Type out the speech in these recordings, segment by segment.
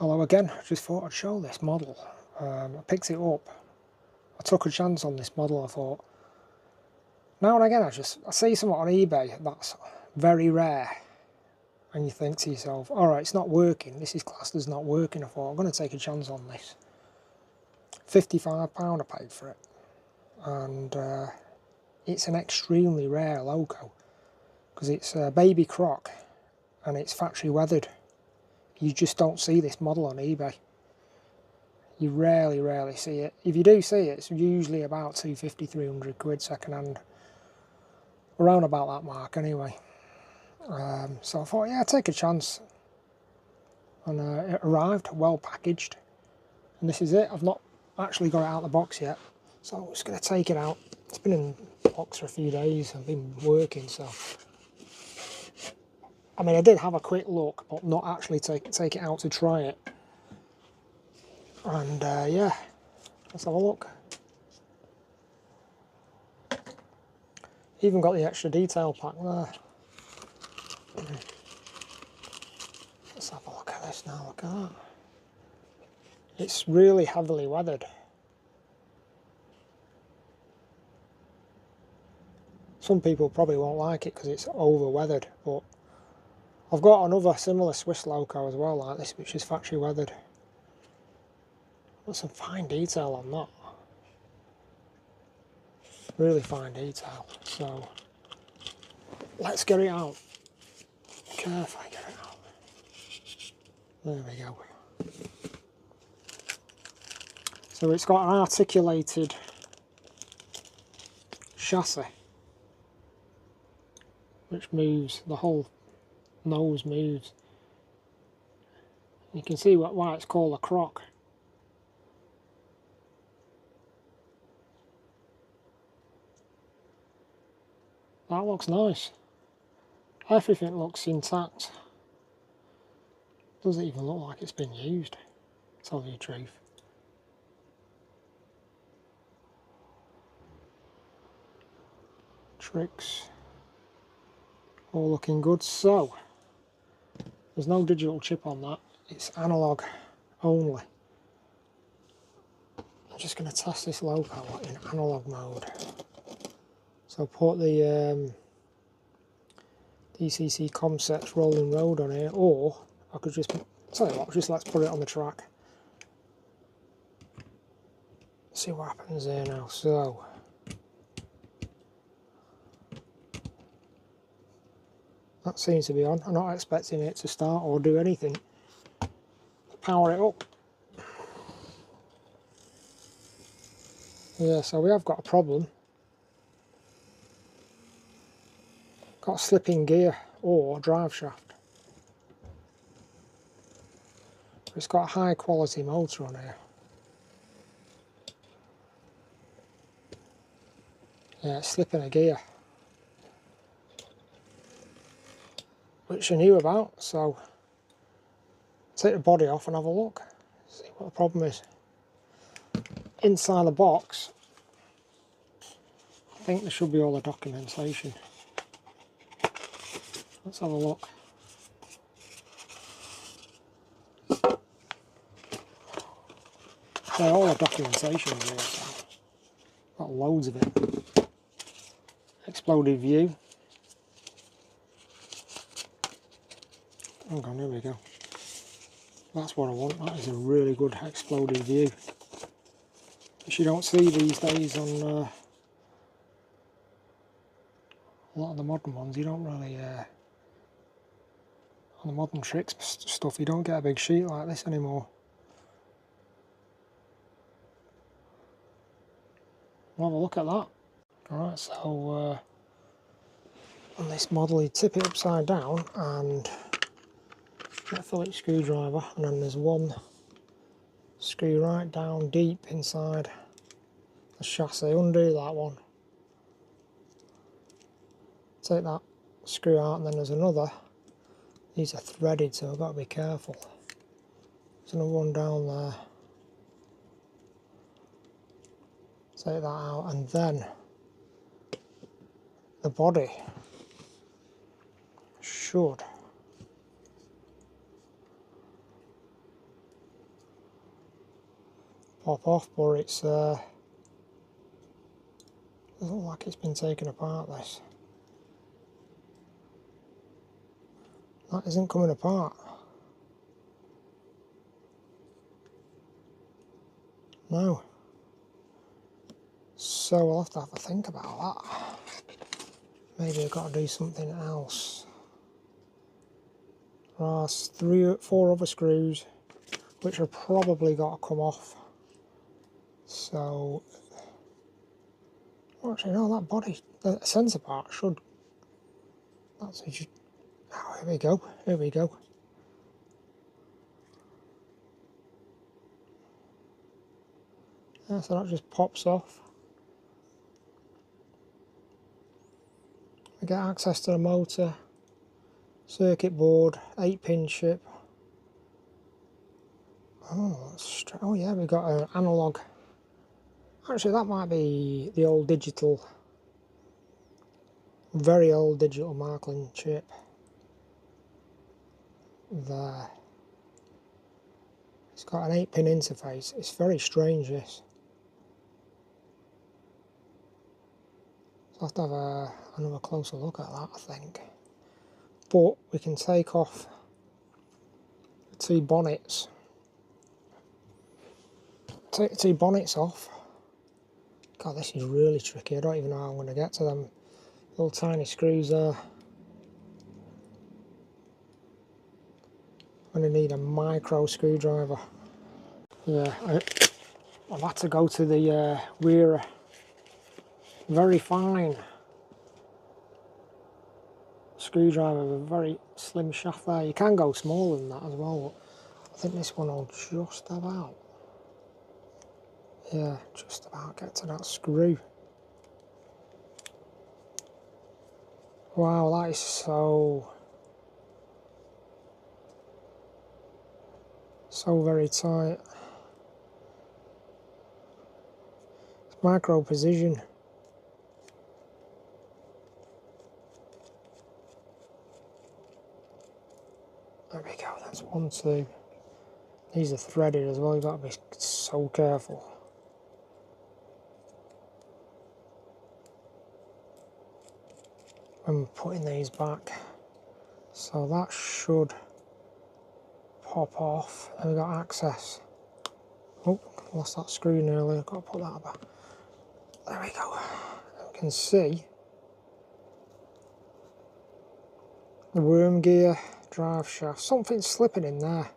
Hello again, I just thought I'd show this model. I picked it up, I took a chance on this model. I thought, now and again I see something on eBay that's very rare and you think to yourself, alright, it's not working, this is classed as not working. I thought, I'm going to take a chance on this. £55 I paid for it, and it's an extremely rare loco because it's a baby Croc and it's factory weathered. You just don't see this model on eBay. You rarely see it. If you do see it, it's usually about 250, 300 quid second hand. Around about that mark anyway. So I thought, yeah, take a chance. And it arrived, well packaged. And this is it. I've not actually got it out of the box yet. So I'm just going to take it out. It's been in the box for a few days. I've been working, so... I mean, I did have a quick look, but not actually take it out to try it. And yeah, let's have a look. Even got the extra detail pack there. Let's have a look at this now, look at that. It's really heavily weathered. Some people probably won't like it because it's over weathered, but I've got another similar Swiss loco as well like this, which is factory weathered. Got some fine detail on that. Really fine detail. So let's get it out. Carefully get it out. There we go. So it's got an articulated chassis which moves, the whole nose moves. You can see why it's called a Croc. That looks nice. Everything looks intact. Doesn't even look like it's been used, to tell you the truth. Trix. All looking good. So, there's no digital chip on that. It's analog only. I'm just going to test this loco in analog mode. So put the DCC Comsets Rolling Road on here, or I could just, tell you what, just let's put it on the track. See what happens there now. So, that seems to be on. I'm not expecting it to start or do anything. Power it up. Yeah, so we have got a problem. Got a slipping gear or drive shaft. It's got a high quality motor on here. Yeah, it's slipping a gear, which I knew about, so take the body off and have a look, see what the problem is. Inside the box, I think there should be all the documentation. Let's have a look. So all the documentation is here, so got loads of it. Exploded view. Hang on, here we go. That's what I want. That is a really good exploded view, which you don't see these days on a lot of the modern ones. You don't really, on the modern Trix stuff, you don't get a big sheet like this anymore. We'll have a look at that. Alright, so on this model you tip it upside down and get a Phillips screwdriver, and then there's one screw right down deep inside the chassis. Undo that one. Take that screw out, and then there's another. These are threaded, so I've got to be careful. There's another one down there. Take that out, and then the body should pop off, but it's doesn't look like it's been taken apart, this. That isn't coming apart. No. So we'll have to have a think about that. Maybe I've got to do something else. There's 3 or 4 other screws which have probably got to come off. So, actually no, that body, the sensor part should, that's just, oh, here we go, here we go. Yeah, so that just pops off. We get access to the motor, circuit board, 8-pin chip. Oh yeah, we've got an analog. Actually, that might be the old digital, very old digital Marklin chip. There. It's got an 8-pin interface. It's very strange, this. So I'll have to have another closer look at that, I think. But we can take off the 2 bonnets. Take the 2 bonnets off. God, this is really tricky. I don't even know how I'm going to get to them little tiny screws there. I'm going to need a micro screwdriver. Yeah, I've had to go to the rear. Very fine screwdriver with a very slim shaft there. You can go smaller than that as well, but I think this one will just about, yeah, just about get to that screw. Wow, that is so very tight. It's micro precision. There we go, that's 1, 2. These are threaded as well, you've got to be so careful. When putting these back. So that should pop off. And we've got access. Oh, lost that screw nearly, I've got to put that back. There we go. You can see the worm gear, drive shaft, something's slipping in there.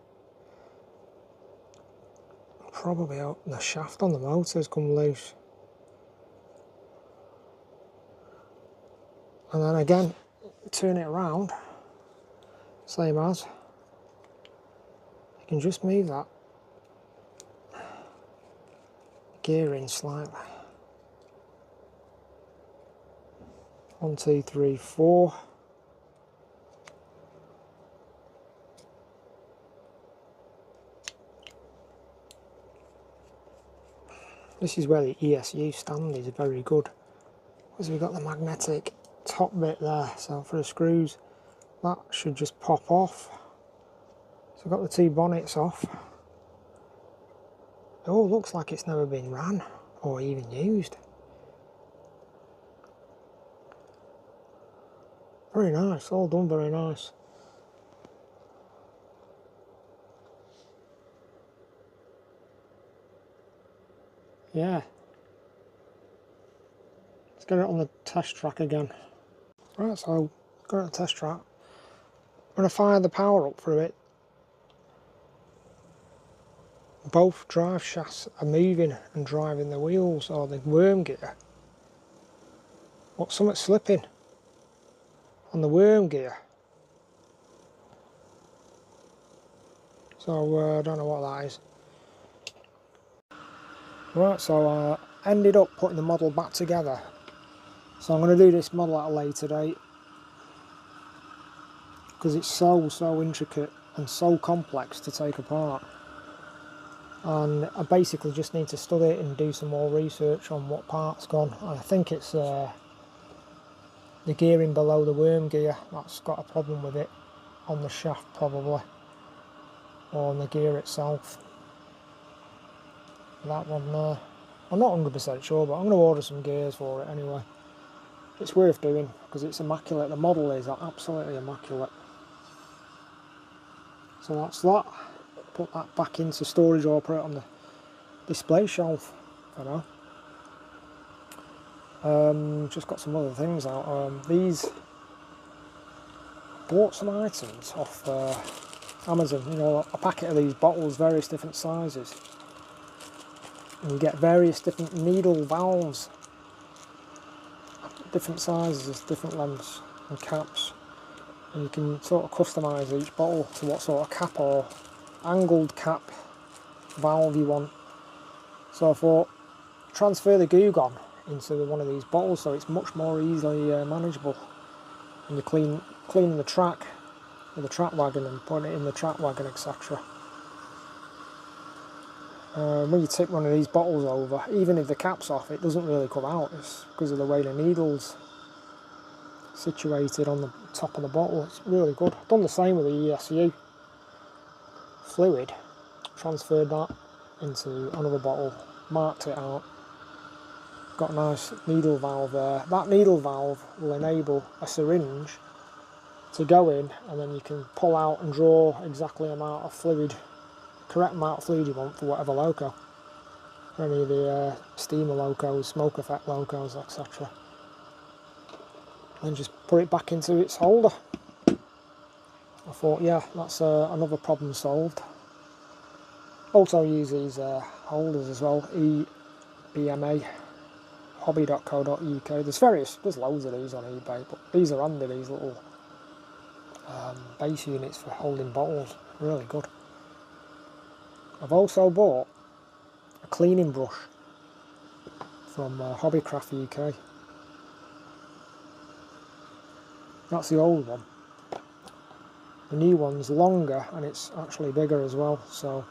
Probably the shaft on the motor's come loose. And then again, turn it around, same as. You can just move that gear in slightly. 1, 2, 3, 4. This is where the ESU stand is very good, because we've got the magnetic top bit there, so for the screws that should just pop off. So I've got the 2 bonnets off. It all looks like it's never been ran or even used. Very nice, all done very nice. Yeah. Let's get it on the test track again. Right, so got it on the test track. I'm going to fire the power up for it. Both drive shafts are moving and driving the wheels, or the worm gear. But something's slipping on the worm gear. So I don't know what that is. Right, so I ended up putting the model back together. So I'm going to do this model at a later date, because it's so intricate and so complex to take apart. And I basically just need to study it and do some more research on what part's gone. And I think it's the gearing below the worm gear that's got a problem with it, on the shaft probably, or on the gear itself. That one there. I'm not 100% sure, but I'm going to order some gears for it anyway. It's worth doing because it's immaculate. The model is absolutely immaculate. So that's that. Put that back into storage or put it on the display shelf for now. Just got some other things out. These, bought some items off Amazon. You know, a packet of these bottles, various different sizes, and you get various different needle valves, different sizes, different lengths and caps, and you can sort of customise each bottle to what sort of cap or angled cap valve you want. So I thought, transfer the Goo-Gon into one of these bottles so it's much more easily manageable, and you're cleaning the track with a track wagon and putting it in the track wagon, etc. When you tip one of these bottles over, even if the cap's off, it doesn't really come out. It's because of the way the needle's situated on the top of the bottle. It's really good. I've done the same with the ESU fluid, transferred that into another bottle, marked it out, got a nice needle valve there. That needle valve will enable a syringe to go in, and then you can pull out and draw exactly the amount of fluid, correct amount of fluid you want for whatever loco, for any of the steamer locos, smoke effect locos, etc. And just put it back into its holder. I thought, yeah, that's another problem solved. Also use these holders as well, EBMA, hobby.co.uk. There's loads of these on eBay, but these are handy, these little base units for holding bottles, really good. I've also bought a cleaning brush from Hobbycraft UK. That's the old one. The new one's longer and it's actually bigger as well, so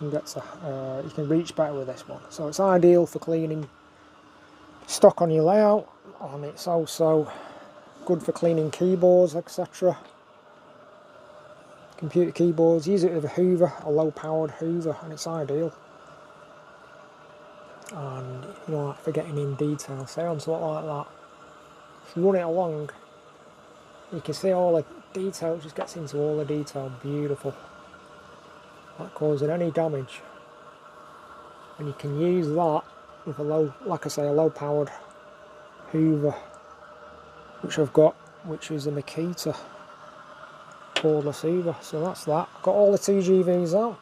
you can reach better with this one. So it's ideal for cleaning stock on your layout, and it's also good for cleaning keyboards, etc. Computer keyboards. Use it with a hoover, a low powered hoover, and it's ideal. And you know, like for getting in detail, say on something like that, if you run it along, you can see all the detail. It just gets into all the detail. Beautiful. Not causing any damage, and you can use that with a low, like I say, a low powered hoover, which I've got, which is a Makita cordless hoover. So that's that. Got all the TGVs out.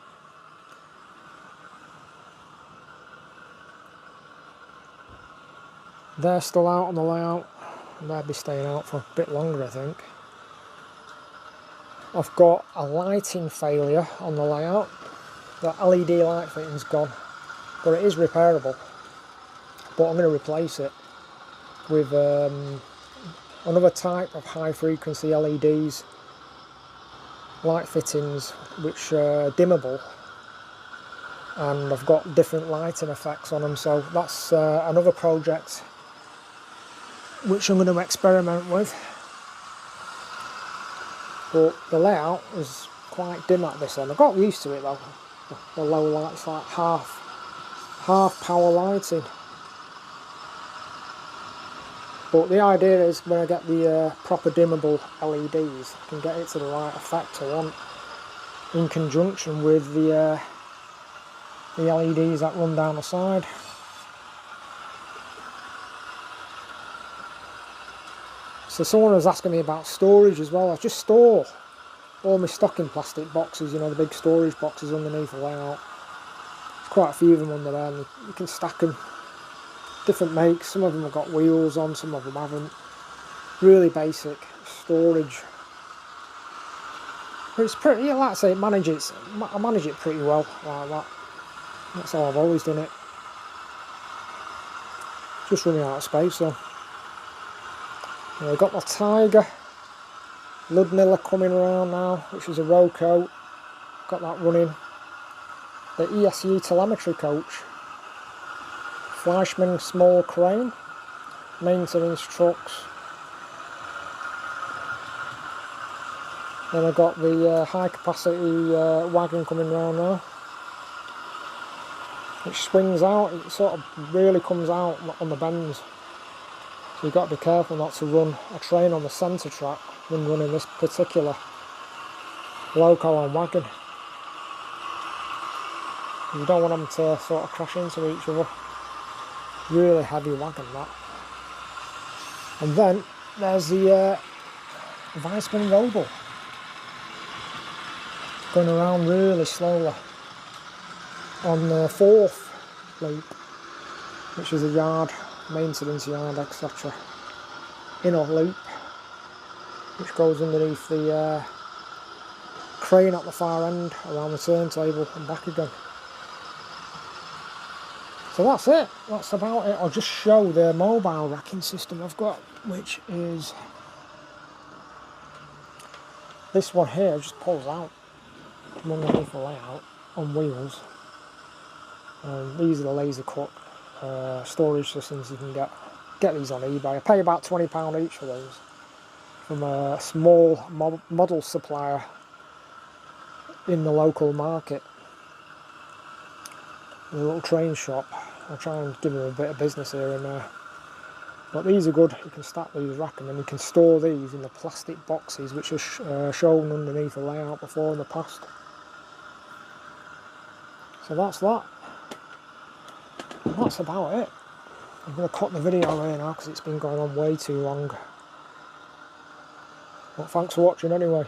They're still out on the layout, and they'll be staying out for a bit longer, I think. I've got a lighting failure on the layout. The LED light fitting's gone, but it is repairable. But I'm going to replace it with another type of high frequency LEDs, light fittings, which are dimmable, and I've got different lighting effects on them. So that's another project which I'm going to experiment with. But the layout is quite dim at this end. I got used to it though. The low lights, like half power lighting. But the idea is when I get the proper dimmable LEDs, I can get it to the right effect I want, in conjunction with the LEDs that run down the side. So someone was asking me about storage as well. I just store all my stock in plastic boxes, you know, the big storage boxes underneath the layout. There's quite a few of them under there, and you can stack them. Different makes, some of them have got wheels on, some of them haven't. Really basic storage. But it's pretty, yeah, like I say, I manage it pretty well like that. That's how I've always done it. Just running out of space though. I've got my Tiger Ludmilla coming around now, which is a row coat. Got that running. The ESU telemetry coach. Fleischmann small crane. Maintenance trucks. Then I've got the high capacity wagon coming around now. which swings out. It sort of really comes out on the bends, so you've got to be careful not to run a train on the centre track when running this particular loco and wagon. You don't want them to sort of crash into each other. Really heavy wagon, that. And then there's the Vice-spin robo, going around really slowly on the 4th loop, which is a yard, maintenance yard, etc. Inner loop, which goes underneath the crane at the far end, around the turntable and back again. So that's it, that's about it. I'll just show the mobile racking system I've got, which is this one here. Just pulls out from underneath the layout on wheels. These are the laser cut storage systems you can get these on eBay. I pay about £20 each for those from a small model supplier in the local market, a little train shop. I'll try and give them a bit of business here and there. But these are good. You can stack these, rack them, and you can store these in the plastic boxes which are shown underneath the layout before in the past. So that's that. And that's about it. I'm going to cut the video here now because it's been going on way too long. But thanks for watching anyway.